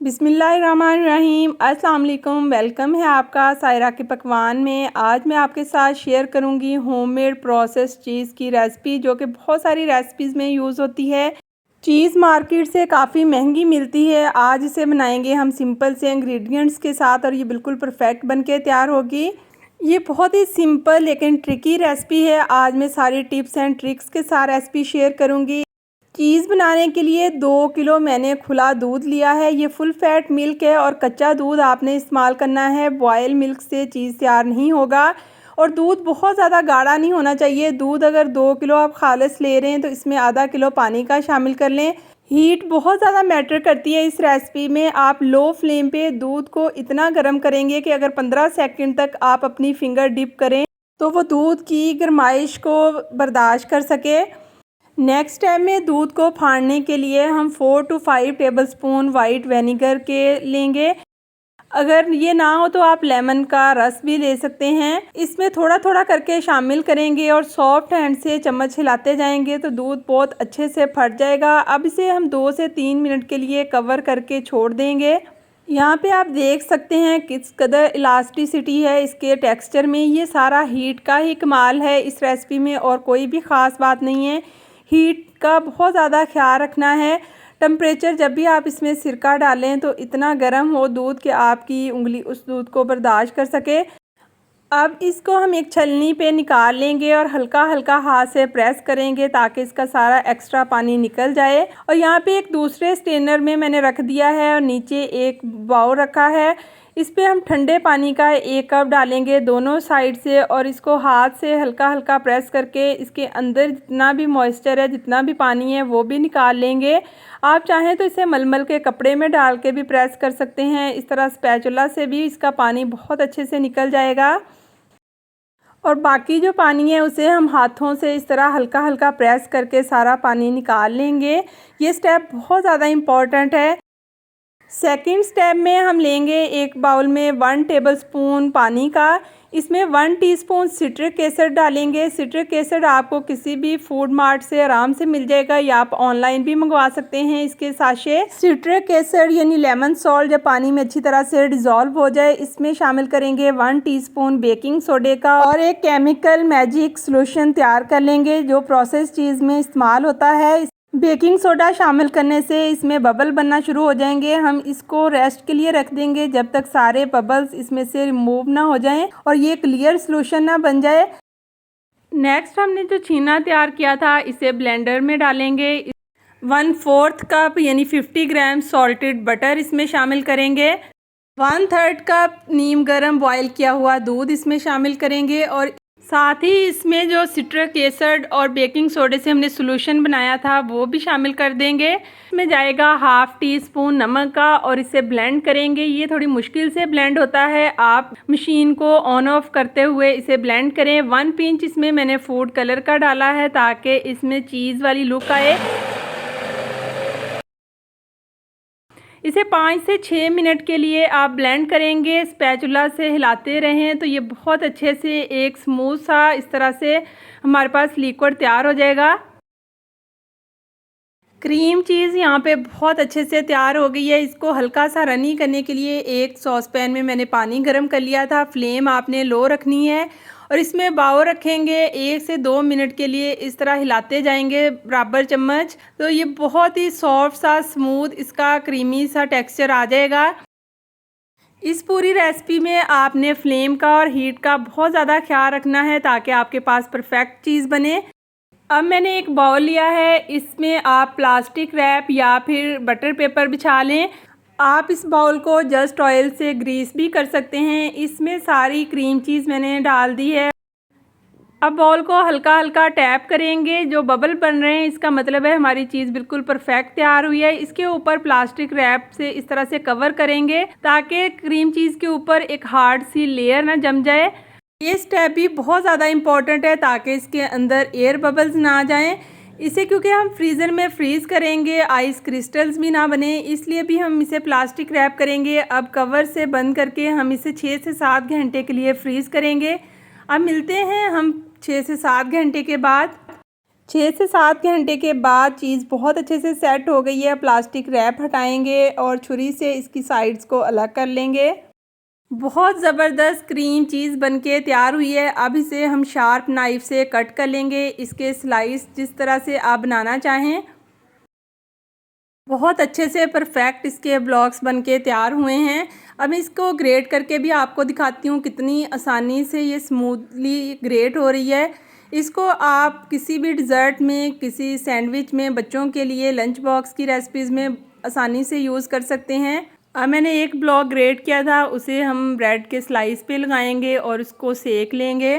बिस्मिल्लाहिर्रहमानिर्रहीम। अस्सलाम वालेकुम। वेलकम है आपका सायरा के पकवान में। आज मैं आपके साथ शेयर करूंगी होममेड प्रोसेस चीज़ की रेसिपी, जो कि बहुत सारी रेसिपीज़ में यूज़ होती है। चीज़ मार्केट से काफ़ी महंगी मिलती है। आज इसे बनाएंगे हम सिंपल से इंग्रेडिएंट्स के साथ और ये बिल्कुल परफेक्ट बनके तैयार होगी। ये बहुत ही सिंपल लेकिन ट्रिकी रेसिपी है। आज मैं सारी टिप्स एंड ट्रिक्स के साथ रेसिपी शेयर करूंगी। चीज़ बनाने के लिए 2 किलो मैंने खुला दूध लिया है। ये फुल फैट मिल्क है और कच्चा दूध आपने इस्तेमाल करना है। बॉयल मिल्क से चीज़ तैयार नहीं होगा और दूध बहुत ज़्यादा गाढ़ा नहीं होना चाहिए। दूध अगर 2 किलो आप खालिस ले रहे हैं तो इसमें आधा किलो पानी का शामिल कर लें। हीट बहुत ज़्यादा मैटर करती है इस रेसिपी में। आप लो फ्लेम पे दूध को इतना गर्म करेंगे कि अगर 15 सेकंड तक आप अपनी फिंगर डिप करें तो वो दूध की गर्माइश को बर्दाश्त कर सके। नेक्स्ट स्टेप में दूध को फाड़ने के लिए हम 4 to 5 टेबलस्पून वाइट विनेगर के लेंगे। अगर ये ना हो तो आप लेमन का रस भी ले सकते हैं। इसमें थोड़ा थोड़ा करके शामिल करेंगे और सॉफ्ट हैंड से चम्मच हिलाते जाएंगे तो दूध बहुत अच्छे से फट जाएगा। अब इसे हम 2 से 3 मिनट के लिए कवर करके छोड़ देंगे। यहाँ पे आप देख सकते हैं किस कदर इलास्टिसिटी है इसके टेक्सचर में। ये सारा हीट का ही कमाल है इस रेसिपी में और कोई भी ख़ास बात नहीं है। हीट का बहुत ज़्यादा ख्याल रखना है। टेम्परेचर जब भी आप इसमें सिरका डालें तो इतना गर्म हो दूध कि आपकी उंगली उस दूध को बर्दाश्त कर सके। अब इसको हम एक छलनी पे निकाल लेंगे और हल्का हल्का हाथ से प्रेस करेंगे ताकि इसका सारा एक्स्ट्रा पानी निकल जाए। और यहाँ पे एक दूसरे स्ट्रेनर में मैंने रख दिया है और नीचे एक बाउल रखा है। इस पे हम ठंडे पानी का 1 कप डालेंगे दोनों साइड से और इसको हाथ से हल्का हल्का प्रेस करके इसके अंदर जितना भी मॉइस्चर है, जितना भी पानी है वो भी निकाल लेंगे। आप चाहें तो इसे मलमल के कपड़े में डाल के भी प्रेस कर सकते हैं। इस तरह स्पैचुला से भी इसका पानी बहुत अच्छे से निकल जाएगा। और बाकी जो पानी है उसे हम हाथों से इस तरह हल्का हल्का प्रेस करके सारा पानी निकाल लेंगे। ये स्टेप बहुत ज़्यादा इम्पॉर्टेंट है। सेकंड स्टेप में हम लेंगे एक बाउल में 1 टेबलस्पून पानी का। इसमें 1 टीस्पून सिट्रिक एसिड डालेंगे। सिट्रिक एसिड आपको किसी भी फूड मार्ट से आराम से मिल जाएगा या आप ऑनलाइन भी मंगवा सकते हैं इसके साशे। सिट्रिक एसिड यानी लेमन सॉल्ट जब पानी में अच्छी तरह से डिज़ोल्व हो जाए इसमें शामिल करेंगे 1 टीस्पून बेकिंग सोडे का और एक केमिकल मैजिक सोल्यूशन तैयार कर लेंगे जो प्रोसेस चीज़ में इस्तेमाल होता है। बेकिंग सोडा शामिल करने से इसमें बबल बनना शुरू हो जाएंगे। हम इसको रेस्ट के लिए रख देंगे जब तक सारे बबल्स इसमें से रिमूव ना हो जाएं और ये क्लियर सॉल्यूशन ना बन जाए। नेक्स्ट हमने जो छीना तैयार किया था इसे ब्लेंडर में डालेंगे। 1/4 कप यानी 50 ग्राम सॉल्टेड बटर इसमें शामिल करेंगे। 1/3 कप नीम गर्म बॉयल किया हुआ दूध इसमें शामिल करेंगे और साथ ही इसमें जो सिट्रिक एसिड और बेकिंग सोडे से हमने सॉल्यूशन बनाया था वो भी शामिल कर देंगे। इसमें जाएगा 1/2 टीस्पून नमक का और इसे ब्लेंड करेंगे। ये थोड़ी मुश्किल से ब्लेंड होता है, आप मशीन को ऑन ऑफ करते हुए इसे ब्लेंड करें। 1 पिंच इसमें मैंने फूड कलर का डाला है ताकि इसमें चीज़ वाली लुक आए। इसे 5 से 6 मिनट के लिए आप ब्लेंड करेंगे। स्पैचुला से हिलाते रहें तो ये बहुत अच्छे से एक स्मूथ सा इस तरह से हमारे पास लिक्विड तैयार हो जाएगा। क्रीम चीज़ यहाँ पे बहुत अच्छे से तैयार हो गई है। इसको हल्का सा रनी करने के लिए एक सॉस पैन में मैंने पानी गर्म कर लिया था। फ्लेम आपने लो रखनी है और इसमें बाउल रखेंगे। 1 से 2 मिनट के लिए इस तरह हिलाते जाएंगे बराबर चम्मच तो ये बहुत ही सॉफ्ट सा स्मूथ इसका क्रीमी सा टेक्सचर आ जाएगा। इस पूरी रेसिपी में आपने फ्लेम का और हीट का बहुत ज़्यादा ख्याल रखना है ताकि आपके पास परफेक्ट चीज़ बने। अब मैंने एक बाउल लिया है, इसमें आप प्लास्टिक रैप या फिर बटर पेपर बिछा लें। आप इस बाउल को जस्ट ऑयल से ग्रीस भी कर सकते हैं। इसमें सारी क्रीम चीज़ मैंने डाल दी है। अब बाउल को हल्का हल्का टैप करेंगे। जो बबल बन रहे हैं इसका मतलब है हमारी चीज़ बिल्कुल परफेक्ट तैयार हुई है। इसके ऊपर प्लास्टिक रैप से इस तरह से कवर करेंगे ताकि क्रीम चीज़ के ऊपर एक हार्ड सी लेयर ना जम जाए। ये स्टेप भी बहुत ज़्यादा इम्पॉर्टेंट है ताकि इसके अंदर एयर बबल्स ना आ जाएं। इसे क्योंकि हम फ्रीज़र में फ्रीज़ करेंगे आइस क्रिस्टल्स भी ना बने, इसलिए भी हम इसे प्लास्टिक रैप करेंगे। अब कवर से बंद करके हम इसे 6 से 7 घंटे के लिए फ्रीज़ करेंगे। अब मिलते हैं हम 6 से 7 घंटे के बाद। 6 से 7 घंटे के बाद चीज़ बहुत अच्छे से सेट हो गई है। प्लास्टिक रैप हटाएंगे और छुरी से इसकी साइड्स को अलग कर लेंगे। बहुत ज़बरदस्त क्रीम चीज़ बनके तैयार हुई है। अब इसे हम शार्प नाइफ़ से कट कर लेंगे। इसके स्लाइस जिस तरह से आप बनाना चाहें। बहुत अच्छे से परफेक्ट इसके ब्लॉक्स बनके तैयार हुए हैं। अब इसको ग्रेट करके भी आपको दिखाती हूँ कितनी आसानी से ये स्मूथली ग्रेट हो रही है। इसको आप किसी भी डिज़र्ट में, किसी सैंडविच में, बच्चों के लिए लंच बॉक्स की रेसिपीज़ में आसानी से यूज़ कर सकते हैं। अब मैंने एक ब्लॉक ग्रेट किया था, उसे हम ब्रेड के स्लाइस पे लगाएंगे और उसको सेक लेंगे।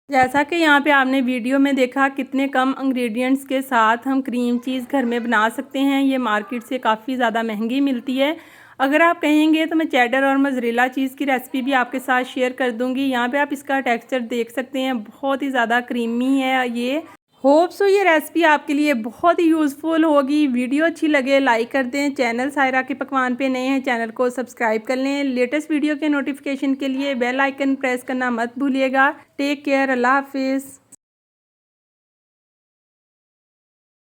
जैसा कि यहाँ पे आपने वीडियो में देखा कितने कम इंग्रेडिएंट्स के साथ हम क्रीम चीज़ घर में बना सकते हैं। ये मार्केट से काफ़ी ज़्यादा महंगी मिलती है। अगर आप कहेंगे तो मैं चेडर और मोज़रेला चीज़ की रेसिपी भी आपके साथ शेयर कर दूँगी। यहाँ पे आप इसका टेक्सचर देख सकते हैं, बहुत ही ज़्यादा क्रीमी है ये। होप सो ये रेसिपी आपके लिए बहुत ही यूज़फुल होगी। वीडियो अच्छी लगे लाइक कर दें। चैनल सायरा के पकवान पे नए हैं, चैनल को सब्सक्राइब कर लें। लेटेस्ट वीडियो के नोटिफिकेशन के लिए बेल आइकन प्रेस करना मत भूलिएगा। टेक केयर, अल्लाह हाफिज़।